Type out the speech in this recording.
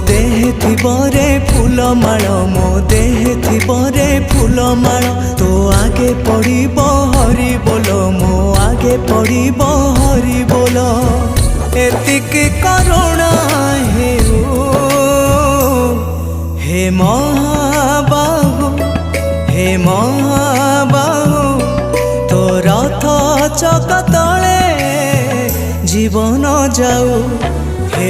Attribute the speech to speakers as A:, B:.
A: देहे थिबरे फूलमाल मो देहे थिबरे फूलमाल तो आगे पड़िब हरि बोल मो आगे पड़िब हरि बोल एतिकी करुणा हे महाबाहु हे महाबाहु तो रथ चक तले जीवन जाऊ हे